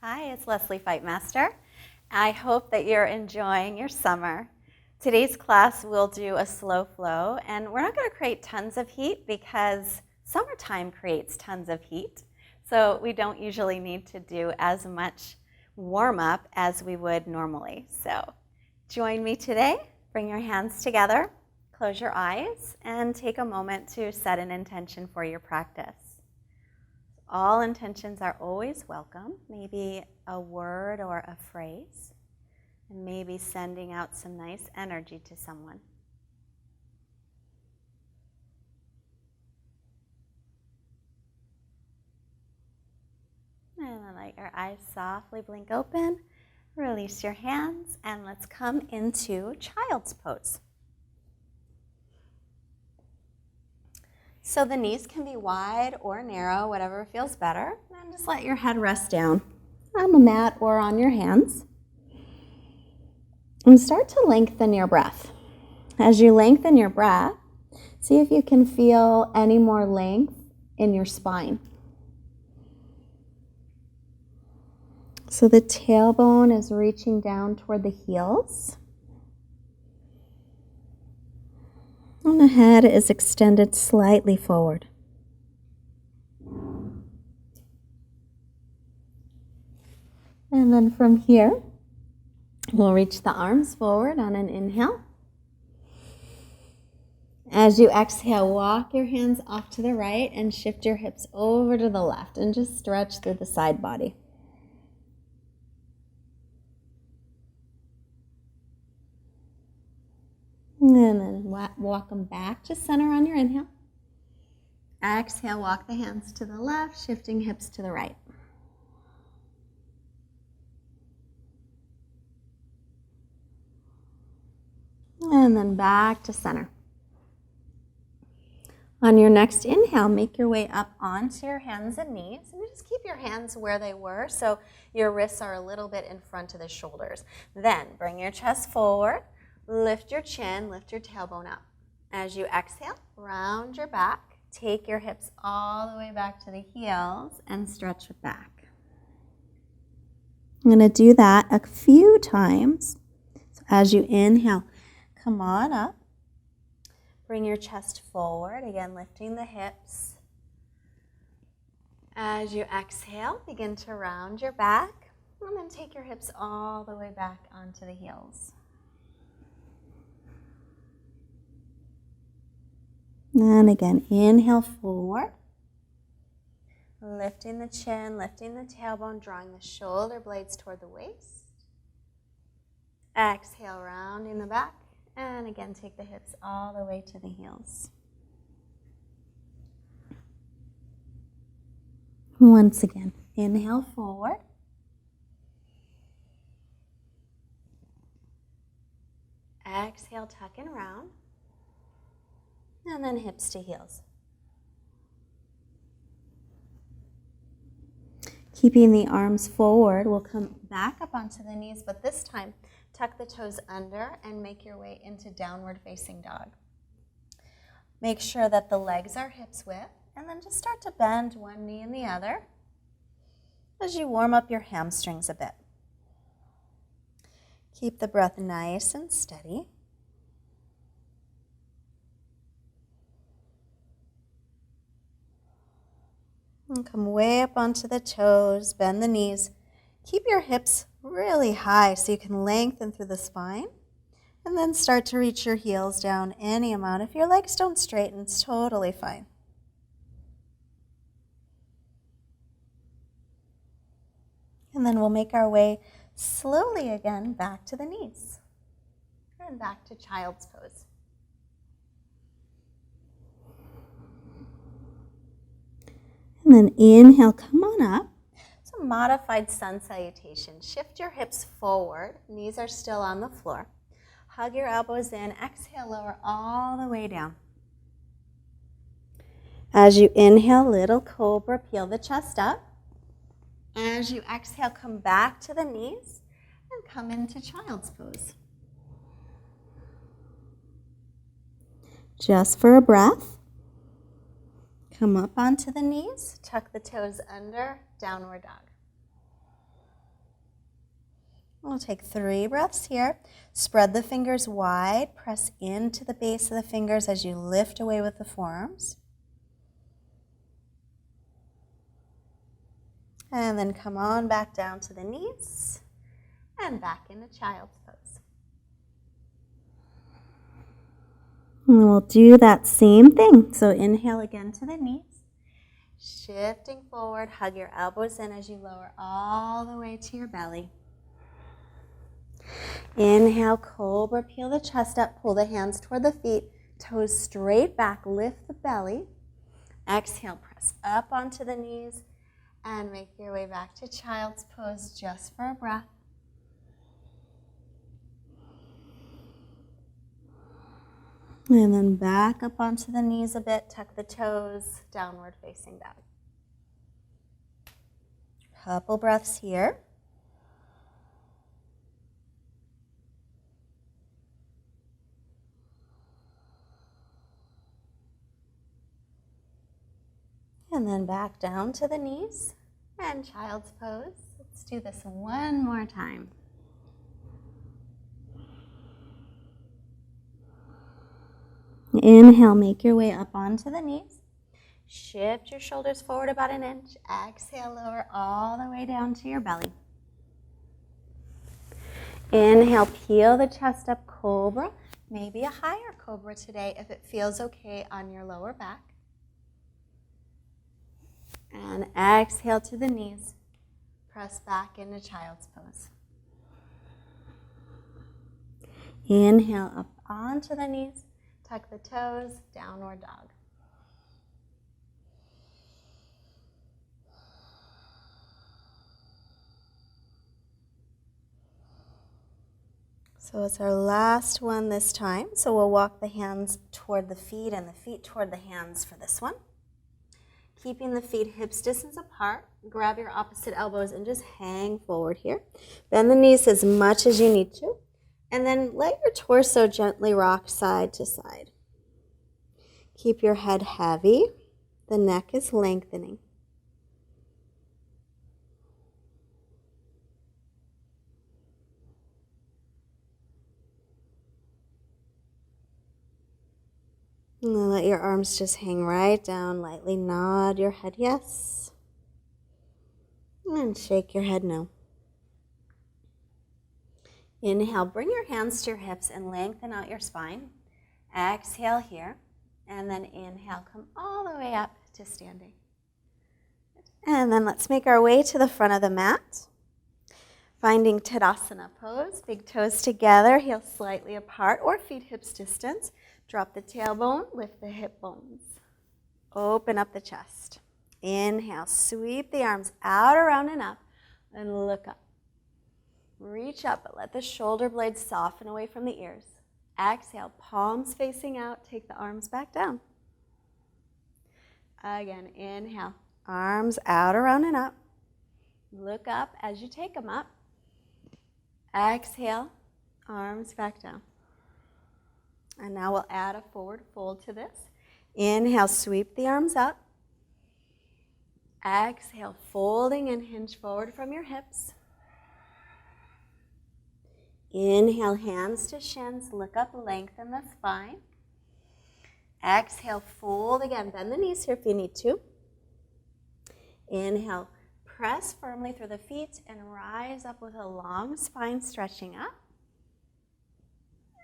Hi, it's Lesley Fightmaster. I hope that you're enjoying your summer. Today's class we'll do a slow flow, and we're not going to create tons of heat because summertime creates tons of heat. So we don't usually need to do as much warm-up as we would normally. So join me today. Bring your hands together, close your eyes, and take a moment to set an intention for your practice. All intentions are always welcome, maybe a word or a phrase, and maybe sending out some nice energy to someone. And then let your eyes softly blink open, release your hands, and let's come into child's pose. So the knees can be wide or narrow, whatever feels better. And just let your head rest down on the mat or on your hands. And start to lengthen your breath. As you lengthen your breath, see if you can feel any more length in your spine. So the tailbone is reaching down toward the heels. And the head is extended slightly forward. And then from here, we'll reach the arms forward on an inhale. As you exhale, walk your hands off to the right and shift your hips over to the left and just stretch through the side body. And then walk them back to center on your inhale. Exhale, walk the hands to the left, shifting hips to the right. And then back to center. On your next inhale, make your way up onto your hands and knees. And just keep your hands where they were so your wrists are a little bit in front of the shoulders. Then bring your chest forward. Lift your chin, lift your tailbone up. As you exhale, round your back. Take your hips all the way back to the heels and stretch it back. I'm going to do that a few times. So as you inhale, come on up. Bring your chest forward, again lifting the hips. As you exhale, begin to round your back. And then take your hips all the way back onto the heels. And again, inhale forward, lifting the chin, lifting the tailbone, drawing the shoulder blades toward the waist. Exhale, rounding the back, and again, take the hips all the way to the heels. Once again, inhale forward. Exhale, tuck and round. And then hips to heels. Keeping the arms forward, we'll come back up onto the knees, but this time tuck the toes under and make your way into downward facing dog. Make sure that the legs are hips width, and then just start to bend one knee and the other as you warm up your hamstrings a bit. Keep the breath nice and steady. And come way up onto the toes, bend the knees. Keep your hips really high so you can lengthen through the spine. And then start to reach your heels down any amount. If your legs don't straighten, it's totally fine. And then we'll make our way slowly again back to the knees. And back to child's pose. And then inhale, come on up. So modified sun salutation. Shift your hips forward. Knees are still on the floor. Hug your elbows in. Exhale, lower all the way down. As you inhale, little cobra, peel the chest up. As you exhale, come back to the knees and come into child's pose. Just for a breath. Come up onto the knees, tuck the toes under, downward dog. We'll take 3 breaths here. Spread the fingers wide. Press into the base of the fingers as you lift away with the forearms. And then come on back down to the knees and back into child's pose. And we'll do that same thing. So inhale again to the knees. Shifting forward, hug your elbows in as you lower all the way to your belly. Inhale, cobra, peel the chest up, pull the hands toward the feet, toes straight back, lift the belly. Exhale, press up onto the knees and make your way back to child's pose just for a breath. And then back up onto the knees a bit, tuck the toes, downward facing dog. Couple breaths here. And then back down to the knees and child's pose. Let's do this one more time. Inhale, make your way up onto the knees. Shift your shoulders forward about an inch. Exhale, lower all the way down to your belly. Inhale, peel the chest up, cobra. Maybe a higher cobra today if it feels okay on your lower back. And exhale to the knees. Press back into child's pose. Inhale up onto the knees. Tuck the toes, downward dog. So it's our last one this time. So we'll walk the hands toward the feet and the feet toward the hands for this one. Keeping the feet hips distance apart, grab your opposite elbows and just hang forward here. Bend the knees as much as you need to. And then let your torso gently rock side to side. Keep your head heavy. The neck is lengthening. And then let your arms just hang right down. Lightly nod your head yes. And shake your head no. Inhale, bring your hands to your hips and lengthen out your spine. Exhale here. And then inhale, come all the way up to standing. And then let's make our way to the front of the mat. Finding Tadasana pose. Big toes together, heels slightly apart or feet hips distance. Drop the tailbone, lift the hip bones. Open up the chest. Inhale, sweep the arms out, around, and up, and look up. Reach up, but let the shoulder blades soften away from the ears. Exhale, palms facing out, take the arms back down. Again, inhale, arms out, around, and up. Look up as you take them up. Exhale, arms back down. And now we'll add a forward fold to this. Inhale, sweep the arms up. Exhale, folding and hinge forward from your hips. Inhale, hands to shins, look up, lengthen the spine. Exhale, fold again, bend the knees here if you need to. Inhale, press firmly through the feet and rise up with a long spine stretching up.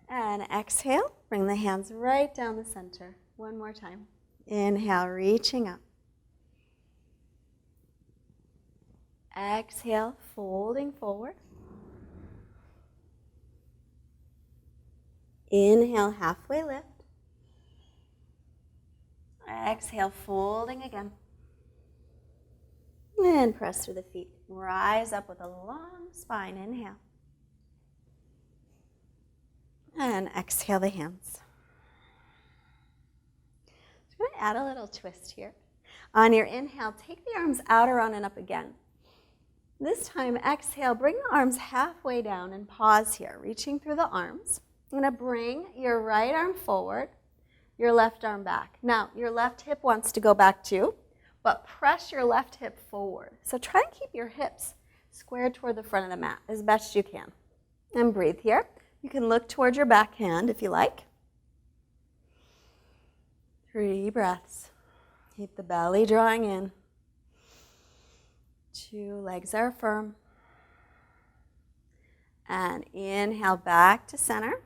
And exhale, bring the hands right down the center. One more time. Inhale, reaching up. Exhale, folding forward. Inhale, halfway lift. Exhale, folding again. And press through the feet. Rise up with a long spine. Inhale. And exhale the hands. So I'm going to add a little twist here. On your inhale, take the arms out, around, and up again. This time, exhale, bring the arms halfway down and pause here, reaching through the arms. I'm going to bring your right arm forward, your left arm back. Now, your left hip wants to go back too, but press your left hip forward. So try and keep your hips squared toward the front of the mat as best you can. And breathe here. You can look toward your back hand if you like. 3 breaths. Keep the belly drawing in. 2 legs are firm. And inhale back to center.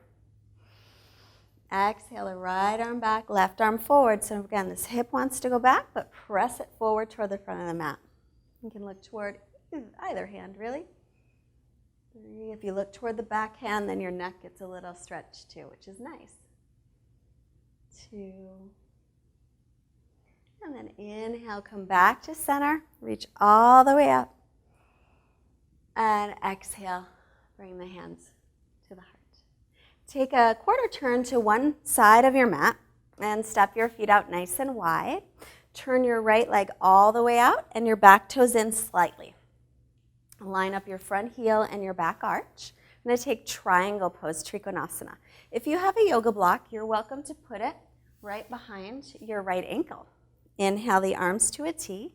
Exhale the right arm back, left arm forward. So again, this hip wants to go back, but press it forward toward the front of the mat. You can look toward either hand, really. 3. If you look toward the back hand, then your neck gets a little stretched too, which is nice. 2. And then inhale, come back to center. Reach all the way up. And exhale, bring the hands to the heart. Take a quarter turn to one side of your mat and step your feet out nice and wide. Turn your right leg all the way out and your back toes in slightly. Line up your front heel and your back arch. I'm going to take triangle pose, Trikonasana. If you have a yoga block, you're welcome to put it right behind your right ankle. Inhale the arms to a T.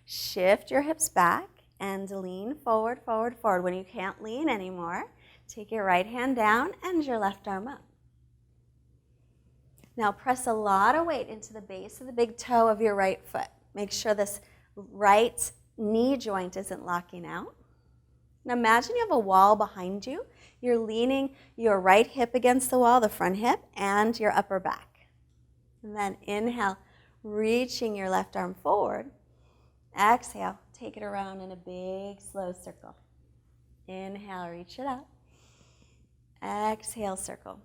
Shift your hips back and lean forward, forward, forward. When you can't lean anymore, take your right hand down and your left arm up. Now press a lot of weight into the base of the big toe of your right foot. Make sure this right knee joint isn't locking out. Now imagine you have a wall behind you. You're leaning your right hip against the wall, the front hip, and your upper back. And then inhale, reaching your left arm forward. Exhale, take it around in a big, slow circle. Inhale, reach it up. Exhale, circle.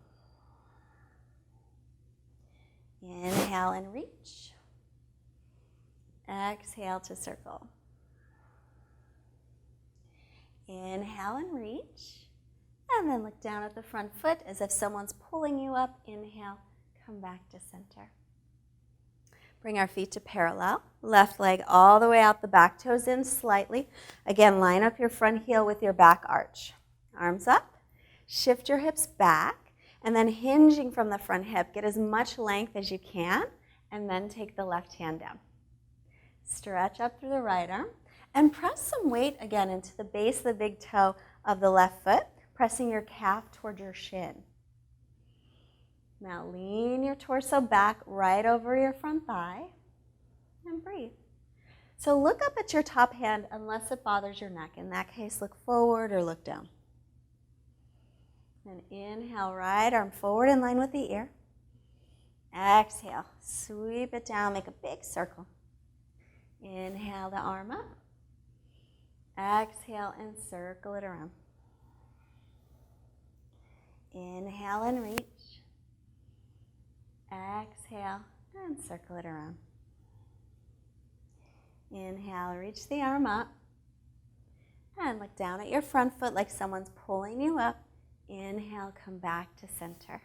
Inhale and reach. Exhale to circle. Inhale and reach. And then look down at the front foot as if someone's pulling you up. Inhale, come back to center. Bring our feet to parallel. Left leg all the way out, the back toes in slightly. Again, line up your front heel with your back arch. Arms up. Shift your hips back. And then hinging from the front hip, get as much length as you can. And then take the left hand down. Stretch up through the right arm. And press some weight again into the base of the big toe of the left foot, pressing your calf toward your shin. Now lean your torso back right over your front thigh and breathe. So look up at your top hand unless it bothers your neck. In that case, look forward or look down. And inhale, right arm forward in line with the ear. Exhale, sweep it down, make a big circle. Inhale the arm up. Exhale and circle it around. Inhale and reach. Exhale and circle it around. Inhale, reach the arm up. And look down at your front foot like someone's pulling you up. Inhale, come back to center.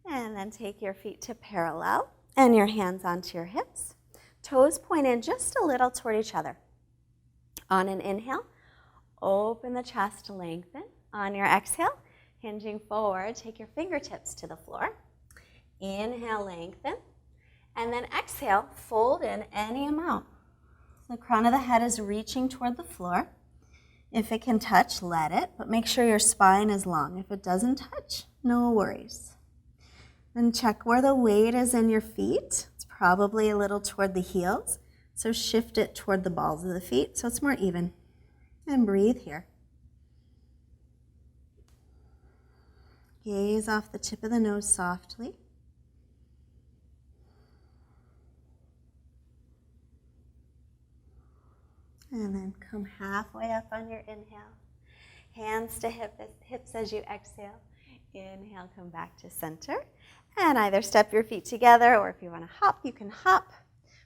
And then take your feet to parallel and your hands onto your hips. Toes point in just a little toward each other. On an inhale, open the chest to lengthen. On your exhale, hinging forward, take your fingertips to the floor. Inhale, lengthen. And then exhale, fold in any amount. The crown of the head is reaching toward the floor. If it can touch, let it, but make sure your spine is long. If it doesn't touch, no worries. Then check where the weight is in your feet. It's probably a little toward the heels. So shift it toward the balls of the feet so it's more even. And breathe here. Gaze off the tip of the nose softly. And then come halfway up on your inhale. Hands to hips as you exhale. Inhale, come back to center. And either step your feet together, or if you want to hop, you can hop.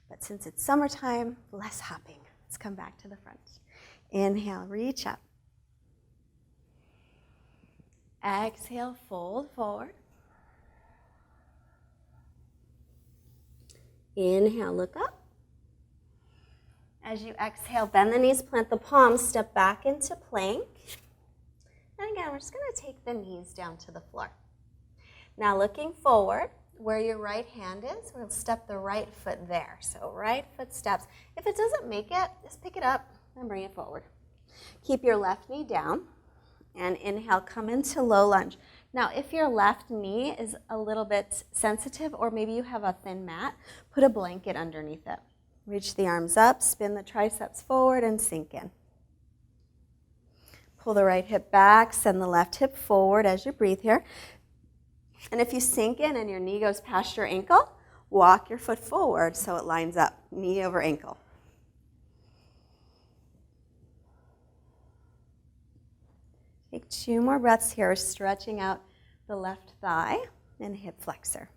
But since it's summertime, less hopping. Let's come back to the front. Inhale, reach up. Exhale, fold forward. Inhale, look up. As you exhale, bend the knees, plant the palms, step back into plank. And again, we're just going to take the knees down to the floor. Now looking forward, where your right hand is, we'll step the right foot there. So right foot steps. If it doesn't make it, just pick it up and bring it forward. Keep your left knee down, and inhale, come into low lunge. Now, if your left knee is a little bit sensitive, or maybe you have a thin mat, put a blanket underneath it. Reach the arms up, spin the triceps forward, and sink in. Pull the right hip back, send the left hip forward as you breathe here. And if you sink in and your knee goes past your ankle, walk your foot forward so it lines up, knee over ankle. Take 2 more breaths here, stretching out the left thigh and hip flexor.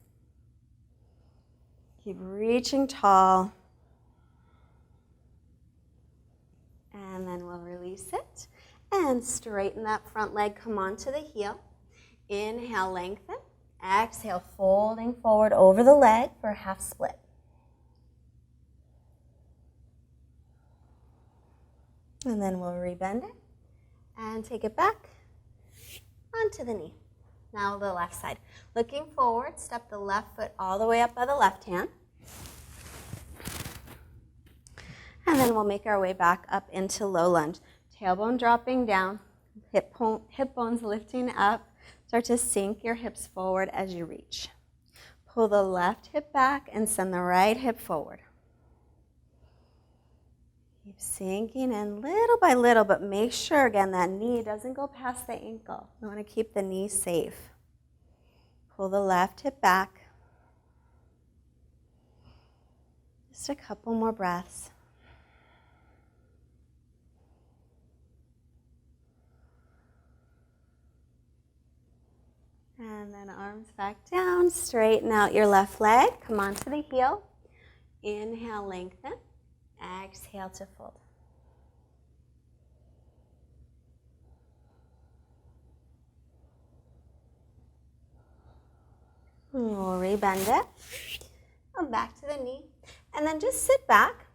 Keep reaching tall. And then we'll release it. And straighten that front leg, come onto the heel. Inhale, lengthen. Exhale, folding forward over the leg for a half split. And then we'll rebend it and take it back onto the knee. Now the left side. Looking forward, step the left foot all the way up by the left hand. And then we'll make our way back up into low lunge. Tailbone dropping down, hip bones lifting up. Start to sink your hips forward as you reach. Pull the left hip back and send the right hip forward. Keep sinking in little by little, but make sure, again, that knee doesn't go past the ankle. We want to keep the knee safe. Pull the left hip back. Just a couple more breaths. And then arms back down, straighten out your left leg, come onto the heel. Inhale, lengthen. Exhale to fold. And we'll rebend it. Come back to the knee. And then just sit back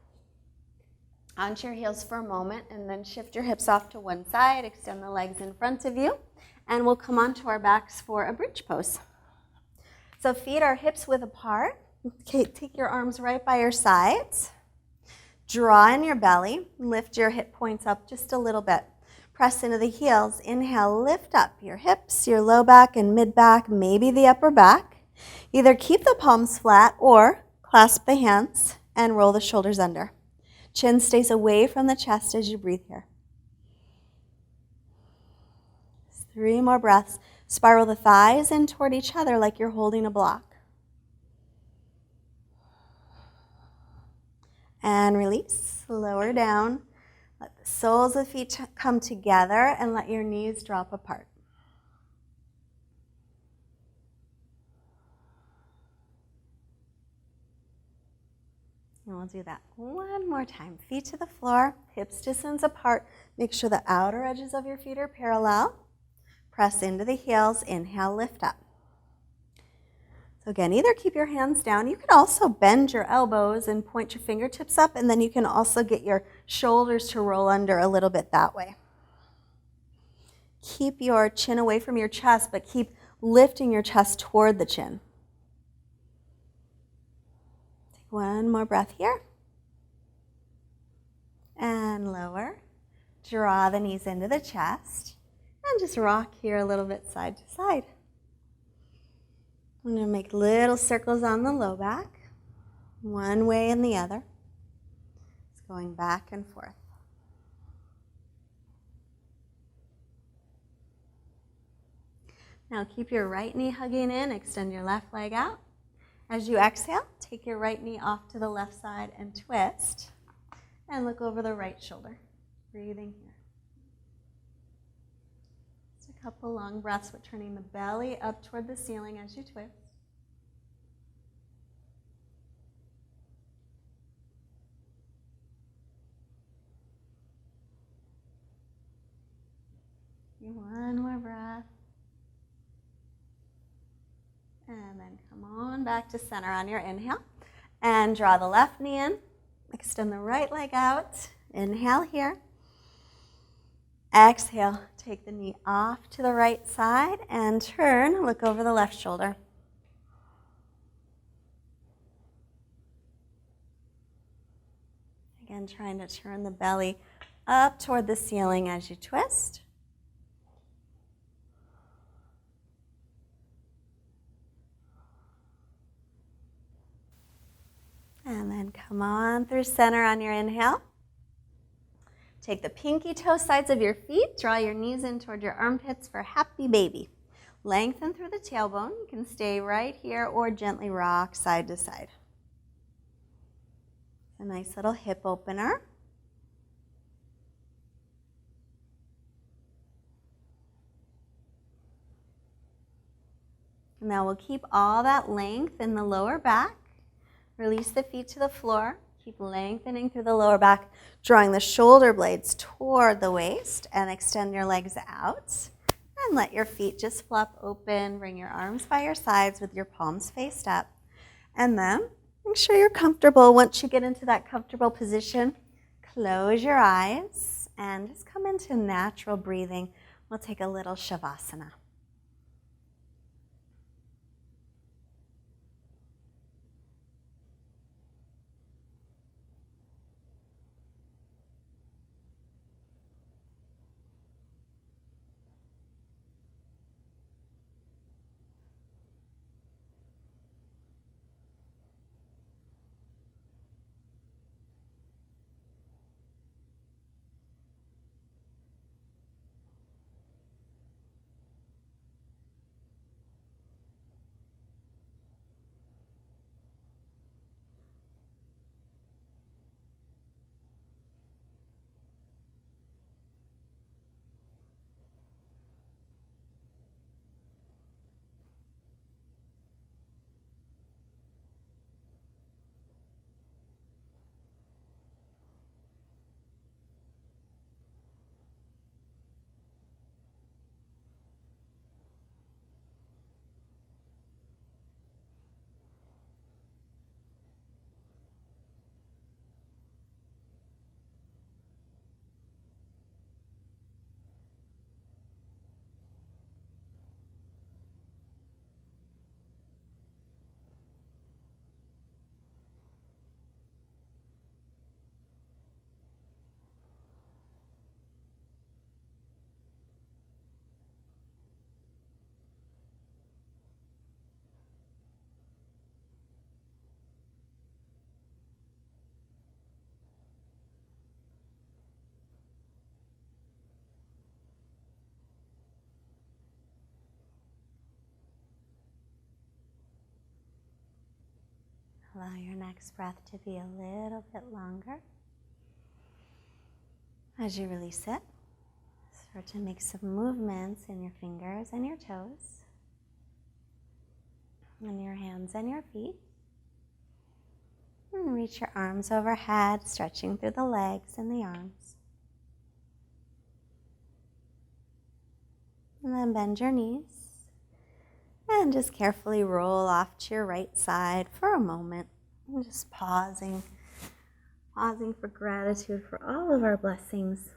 onto your heels for a moment and then shift your hips off to one side, extend the legs in front of you. And we'll come onto our backs for a bridge pose. So feet are hips width apart. Okay, take your arms right by your sides. Draw in your belly. Lift your hip points up just a little bit. Press into the heels. Inhale, lift up your hips, your low back and mid back, maybe the upper back. Either keep the palms flat or clasp the hands and roll the shoulders under. Chin stays away from the chest as you breathe here. 3 more breaths. Spiral the thighs in toward each other like you're holding a block. And release. Lower down. Let the soles of the feet come together and let your knees drop apart. And we'll do that one more time. Feet to the floor, hips distance apart. Make sure the outer edges of your feet are parallel. Press into the heels, inhale, lift up. So again, either keep your hands down. You can also bend your elbows and point your fingertips up, and then you can also get your shoulders to roll under a little bit that way. Keep your chin away from your chest, but keep lifting your chest toward the chin. Take one more breath here. And lower. Draw the knees into the chest. And just rock here a little bit side to side. I'm going to make little circles on the low back, one way and the other. It's going back and forth. Now keep your right knee hugging in, extend your left leg out. As you exhale, take your right knee off to the left side and twist. And look over the right shoulder, breathing here. Couple long breaths with turning the belly up toward the ceiling as you twist. One more breath. And then come on back to center on your inhale. And draw the left knee in. Extend the right leg out. Inhale here. Exhale, take the knee off to the right side and turn, look over the left shoulder. Again, trying to turn the belly up toward the ceiling as you twist. And then come on through center on your inhale. Take the pinky toe sides of your feet, draw your knees in toward your armpits for happy baby. Lengthen through the tailbone. You can stay right here or gently rock side to side. A nice little hip opener. Now we'll keep all that length in the lower back. Release the feet to the floor. Keep lengthening through the lower back, drawing the shoulder blades toward the waist, and extend your legs out. And let your feet just flop open. Bring your arms by your sides with your palms faced up. And then make sure you're comfortable. Once you get into that comfortable position, close your eyes and just come into natural breathing. We'll take a little Savasana. Allow your next breath to be a little bit longer. As you release it, start to make some movements in your fingers and your toes, and your hands and your feet. And reach your arms overhead, stretching through the legs and the arms. And then bend your knees. And just carefully roll off to your right side for a moment. And just pausing for gratitude for all of our blessings.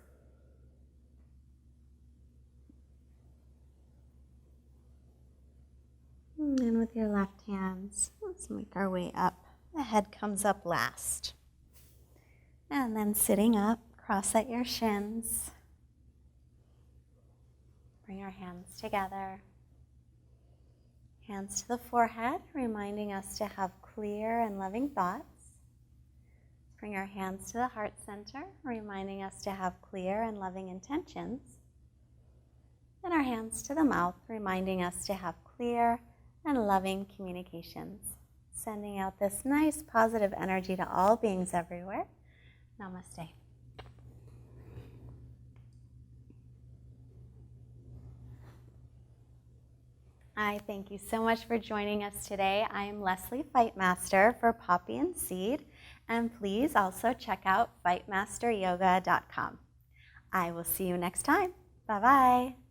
And then with your left hands, let's make our way up. The head comes up last. And then sitting up, cross at your shins. Bring our hands together. Hands to the forehead, reminding us to have clear and loving thoughts. Bring our hands to the heart center, reminding us to have clear and loving intentions. And our hands to the mouth, reminding us to have clear and loving communications. Sending out this nice positive energy to all beings everywhere. Namaste. I thank you so much for joining us today. I am Lesley Fightmaster for Poppy and Seed, and please also check out fightmasteryoga.com. I will see you next time. Bye-bye.